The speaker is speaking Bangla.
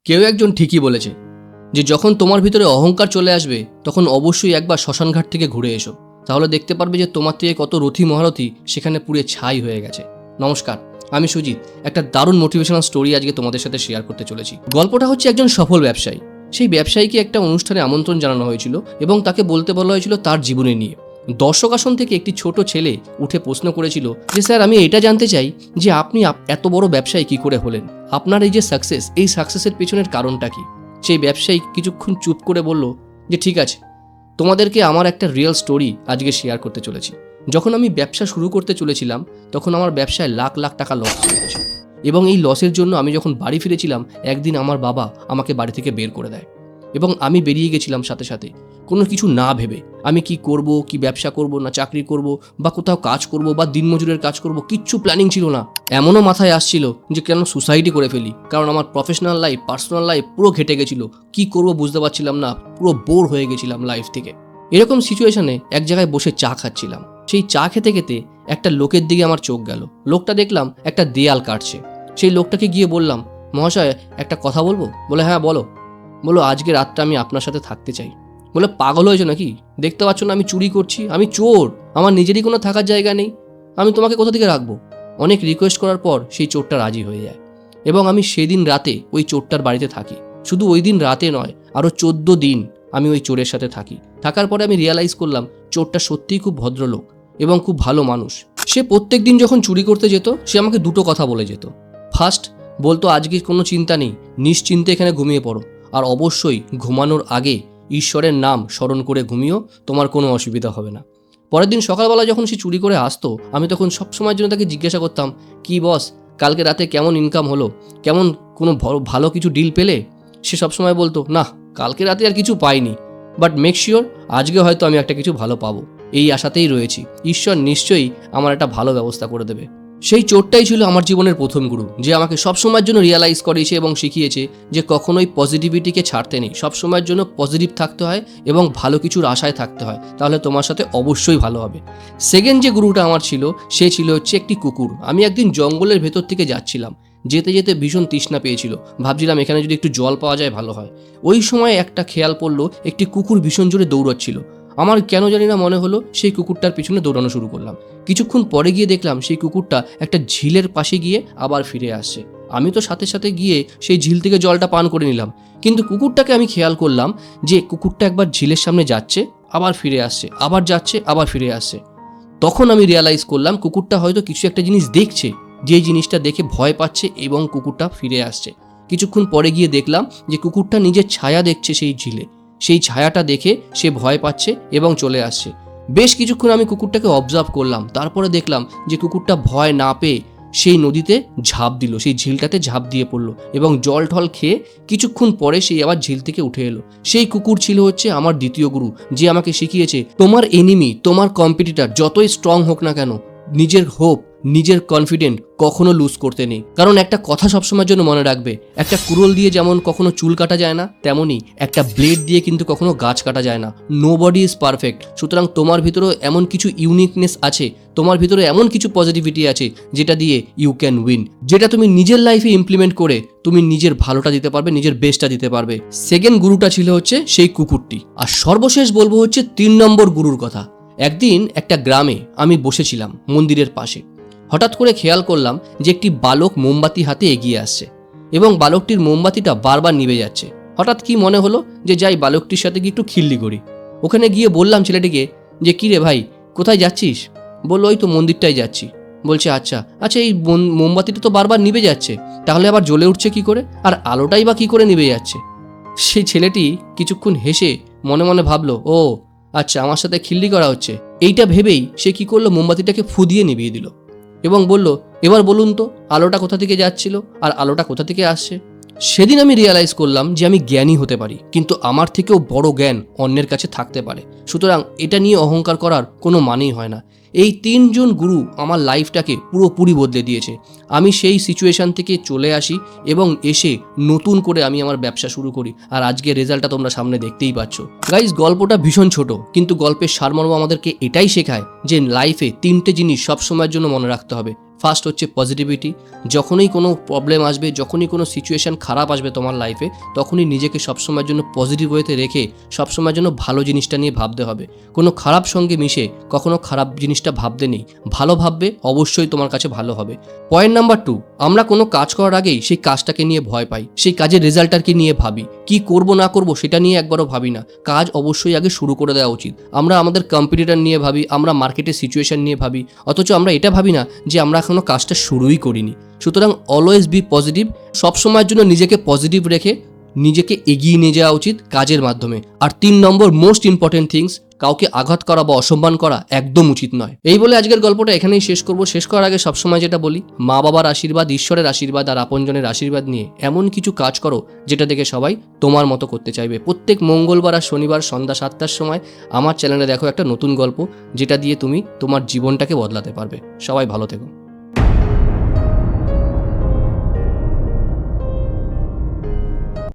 কেউ একজন ঠিকই বলেছে যে যখন তোমার ভিতরে অহংকার চলে আসবে তখন অবশ্যই একবার শ্মশানঘাট থেকে ঘুরে এসো, তাহলে দেখতে পারবে যে তোমার থেকে কত রথী মহারথী সেখানে পুড়ে ছাই হয়ে গেছে। নমস্কার, আমি সুজিত। একটা দারুণ মোটিভেশনাল স্টোরি আজকে তোমাদের সাথে শেয়ার করতে চলেছি। গল্পটা হচ্ছে একজন সফল ব্যবসায়ী। সেই ব্যবসায়ীকে একটা অনুষ্ঠানে আমন্ত্রণ জানানো হয়েছিল এবং তাকে বলতে বলা হয়েছিল তার জীবনে নিয়ে। দর্শক আসন থেকে একটি ছোট ছেলে উঠে প্রশ্ন করেছিল যে স্যার, আমি এটা জানতে চাই যে আপনি এত বড় ব্যবসায়ী কি করে হলেন, আপনার এই যে সাকসেস, এই সাকসেসের পেছনের কারণটা কি? সেই ব্যবসায়ী কিছুক্ষণ চুপ করে বলল যে ঠিক আছে, তোমাদেরকে আমার একটা রিয়েল স্টোরি আজকে শেয়ার করতে চলেছি। যখন আমি ব্যবসা শুরু করতে চলেছিলাম তখন আমার ব্যবসায় লাখ লাখ টাকা লস হয়ে গেছে এবং এই লসের জন্য আমি যখন বাড়ি ফিরেছিলাম একদিন আমার বাবা আমাকে বাড়ি থেকে বের করে দেয় এবং আমি বেরিয়ে গেছিলাম সাথে সাথে, কোনো কিছু না ভেবে। আমি কি করব, কি ব্যবসা করব না চাকরি করব বা কোথাও কাজ করব বা দিনমজুরের কাজ করব, কিচ্ছু প্ল্যানিং ছিল না। এমনও মাথায় আসছিল যে কেন সুসাইডই করে ফেলি, কারণ আমার প্রফেশনাল লাইফ পার্সোনাল লাইফ পুরো ঘেটে গেছিল। কি করব বুঝতে পারছিলাম না, পুরো বোর হয়ে গেছিলাম লাইফ থেকে। এরকম সিচুয়েশনে এক জায়গায় বসে চা খাচ্ছিলাম। সেই চা খেতে খেতে একটা লোকের দিকে আমার চোখ গেল। লোকটা দেখলাম একটা দেয়াল কাটছে। সেই লোকটাকে গিয়ে বললাম, মহাশয় একটা কথা বলবো? বলে হ্যাঁ বলো। বলো আজকে রাতটা আমি আপনার সাথে থাকতে চাই। বলে পাগল হয়েছে নাকি? দেখতে পাচ্ছ না আমি চুরি করছি, আমি চোর, আমার নিজেরই কোনো থাকার জায়গা নেই, আমি তোমাকে কোথা থেকে রাখবো? অনেক রিকোয়েস্ট করার পর সেই চোরটা রাজি হয়ে যায় এবং আমি সেদিন রাতে ওই চোরটার বাড়িতে থাকি। শুধু ওই দিন রাতে নয়, আরও 14 দিন আমি ওই চোরের সাথে থাকি। থাকার পরে আমি রিয়ালাইজ করলাম চোরটা সত্যিই খুব ভদ্রলোক এবং খুব ভালো মানুষ। সে প্রত্যেক দিন যখন চুরি করতে যেত সে আমাকে দুটো কথা বলে যেত। ফার্স্ট বলতো, আজকে কোনো চিন্তা নেই, নিশ্চিন্তে এখানে ঘুমিয়ে পড়ো, আর অবশ্যই ঘুমানোর আগে ঈশ্বরের নাম স্মরণ করে ঘুমিও, তোমার কোনো অসুবিধা হবে না। পরের দিন সকালবেলা যখন সে চুরি করে আসতো আমি তখন সবসময়ের জন্য তাকে জিজ্ঞাসা করতাম, কি বস কালকে রাতে কেমন ইনকাম হলো, কেমন কোনো ভালো কিছু ডিল পেলে? সে সবসময় বলতো, না কালকে রাতে আর কিছু পাইনি, বাট মেক শিওর আজকে হয়তো আমি একটা কিছু ভালো পাবো, এই আশাতেই রয়েছি, ঈশ্বর নিশ্চয়ই আমার একটা ভালো ব্যবস্থা করে দেবে। সেই চোরটাই ছিল আমার জীবনের প্রথম গুরু, যে আমাকে সবসময়ের জন্য রিয়ালাইজ করিয়েছে এবং শিখিয়েছে যে কখনোই পজিটিভিটিকে ছাড়তে নেই, সবসময়ের জন্য পজিটিভ থাকতে হয় এবং ভালো কিছুর আশায় থাকতে হয়, তাহলে তোমার সাথে অবশ্যই ভালো হবে। সেকেন্ড যে গুরুটা আমার ছিল সে ছিল হচ্ছে একটি কুকুর। আমি একদিন জঙ্গলের ভেতর থেকে যাচ্ছিলাম, যেতে যেতে ভীষণ তৃষ্ণা পেয়েছিল, ভাবছিলাম এখানে যদি একটু জল পাওয়া যায় ভালো হয়। ওই সময় একটা খেয়াল পড়লো, একটি কুকুর ভীষণ জোরে দৌড়াচ্ছিল। আমার কেন জানি না মনে হলো সেই কুকুরটার পিছনে দৌড়ানো শুরু করলাম। কিছুক্ষণ পরে গিয়ে দেখলাম সেই কুকুরটা একটা ঝিলের পাশে গিয়ে আবার ফিরে আসছে। আমি তো সাথে সাথে গিয়ে সেই ঝিল থেকে জলটা পান করে নিলাম, কিন্তু কুকুরটাকে আমি খেয়াল করলাম যে কুকুরটা একবার ঝিলের সামনে যাচ্ছে, আবার ফিরে আসছে, আবার যাচ্ছে, আবার ফিরে আসছে। তখন আমি রিয়ালাইজ করলাম কুকুরটা হয়তো কিছু একটা জিনিস দেখছে, যে জিনিসটা দেখে ভয় পাচ্ছে এবং কুকুরটা ফিরে আসছে। কিছুক্ষণ পরে গিয়ে দেখলাম যে কুকুরটা নিজের ছায়া দেখছে সেই ঝিলে, সেই ছায়াটা দেখে সে ভয় পাচ্ছে এবং চলে আসছে। বেশ কিছুক্ষণ আমি কুকুরটাকে অবজার্ভ করলাম, তারপরে দেখলাম যে কুকুরটা ভয় না পেয়ে সেই নদীতে ঝাঁপ দিল, সেই ঝিলটাতে ঝাঁপ দিয়ে পড়লো এবং জল ঠল খেয়ে কিছুক্ষণ পরে সেই আবার ঝিল থেকে উঠে এলো। সেই কুকুর ছিল হচ্ছে আমার দ্বিতীয় গুরু, যে আমাকে শিখিয়েছে তোমার এনিমি, তোমার কম্পিটিটর যতই স্ট্রং হোক না কেন, নিজের হোপ, নিজের কনফিডেন্ট কখনো লুজ করতে নেই। কারণ একটা কথা সবসময়ের জন্য মনে রাখবে, একটা কুড়োল দিয়ে যেমন কখনো চুল কাটা যায় না, তেমনই একটা ব্লেড দিয়ে কিন্তু কখনো গাছ কাটা যায় না। Nobody is perfect. সুতরাং তোমার ভিতরেও এমন কিছু ইউনিকনেস আছে, তোমার ভিতরে এমন কিছু পজিটিভিটি আছে যেটা দিয়ে ইউ ক্যান উইন, যেটা তুমি নিজের লাইফে ইমপ্লিমেন্ট করে তুমি নিজের ভালোটা দিতে পারবে, নিজের বেস্টটা দিতে পারবে। সেকেন্ড গুরুটা ছিল হচ্ছে সেই কুকুরটি। আর সর্বশেষ বলবো হচ্ছে 3 নম্বর গুরুর কথা। একদিন একটা গ্রামে আমি বসেছিলাম মন্দিরের পাশে। হঠাৎ করে খেয়াল করলাম যে একটি বালক মোমবাতি হাতে এগিয়ে আসছে এবং বালকটির মোমবাতিটা বারবার নিভে যাচ্ছে। হঠাৎ কি মনে হলো যে যাই বালকটির সাথে গিয়ে একটু খিল্লি করি। ওখানে গিয়ে বললাম ছেলেটিকে যে কি রে ভাই, কোথায় যাচ্ছিস? বললো ওই তো মন্দিরটাই যাচ্ছি। বলছে আচ্ছা আচ্ছা, এই মোমবাতিটা তো বারবার নিভে যাচ্ছে, তাহলে আবার জ্বলে উঠছে কি করে, আর আলোটাই বা কি করে নিভে যাচ্ছে? সেই ছেলেটি কিছুক্ষণ হেসে মনে মনে ভাবলো, ও আচ্ছা আমার সাথে খিল্লি করা হচ্ছে। এইটা ভেবেই সে কি করলো, মোমবাতিটাকে ফু দিয়ে নিভিয়ে দিল এবং বলল, এবার বলুন তো আলোটা কোথা থেকে যাচ্ছিল আর আলোটা কোথা থেকে আসছে? সেদিন আমি রিয়ালাইজ করলাম যে আমি জ্ঞানী হতে পারি, কিন্তু আমার থেকেও বড় জ্ঞান অন্যের কাছে থাকতে পারে। সুতরাং এটা নিয়ে অহংকার করার কোনো মানেই হয় না। এই 3 জন গুরু আমার লাইফটাকে পুরোপুরি বদলে দিয়েছে। আমি সেই সিচুয়েশান থেকে চলে আসি এবং এসে নতুন করে আমি আমার ব্যবসা শুরু করি, আর আজকে রেজাল্টটা তোমরা সামনে দেখতেই পাচ্ছ। গাইজ, গল্পটা ভীষণ ছোট, কিন্তু গল্পের সারমর্ম আমাদেরকে এটাই শেখায় যে লাইফে 3টে জিনিস সবসময়ের জন্য মনে রাখতে হবে। ফার্স্ট হচ্ছে পজিটিভিটি। যখনই কোনো প্রবলেম আসবে, যখনই কোনো সিচুয়েশান খারাপ আসবে তোমার লাইফে, তখনই নিজেকে সবসময়ের জন্য পজিটিভ ওয়েতে রেখে সবসময়ের জন্য ভালো জিনিসটা নিয়ে ভাবতে হবে। কোনো খারাপ সঙ্গে মিশে কখনো খারাপ জিনিসটা ভাবতে নেই, ভালো ভাববে, অবশ্যই তোমার কাছে ভালো হবে। পয়েন্ট নাম্বার 2, আমরা কোনো কাজ করার আগেই সেই কাজটাকে নিয়ে ভয় পাই, সেই কাজের রেজাল্টটাকে নিয়ে ভাবি, কি করব না করব সেটা নিয়ে একবারও ভাবি না। কাজ অবশ্যই আগে শুরু করে দেওয়া উচিত। আমরা আমাদের কম্পিটিটর নিয়ে ভাবি, আমরা মার্কেটের সিচুয়েশন নিয়ে ভাবি, অথচ আমরা এটা ভাবি না যে আমরা এখনও কাজটা শুরুই করিনি। সুতরাং অলওয়েজ বি পজিটিভ, সবসময়ের জন্য নিজেকে পজিটিভ রেখে নিজেকে এগিয়ে নিয়ে যাওয়া উচিত কাজের মাধ্যমে। আর 3 নম্বর মোস্ট ইম্পর্টেন্ট থিংস, কাউকে আঘাত করা বা অসম্মান করা একদম উচিত নয়। এই বলে আজকের গল্পটা এখানেই শেষ করব। শেষ করার আগে সবসময় যেটা বলি, মা বাবার আশীর্বাদ, ঈশ্বরের আশীর্বাদ আর আপনজনের আশীর্বাদ নিয়ে এমন কিছু কাজ করো যেটা দেখে সবাই তোমার মতো করতে চাইবে। প্রত্যেক মঙ্গলবার আর শনিবার সন্ধ্যা 7টার সময় আমার চ্যানেলে দেখো একটা নতুন গল্প, যেটা দিয়ে তুমি তোমার জীবনটাকে বদলাতে পারবে। সবাই ভালো থেকো।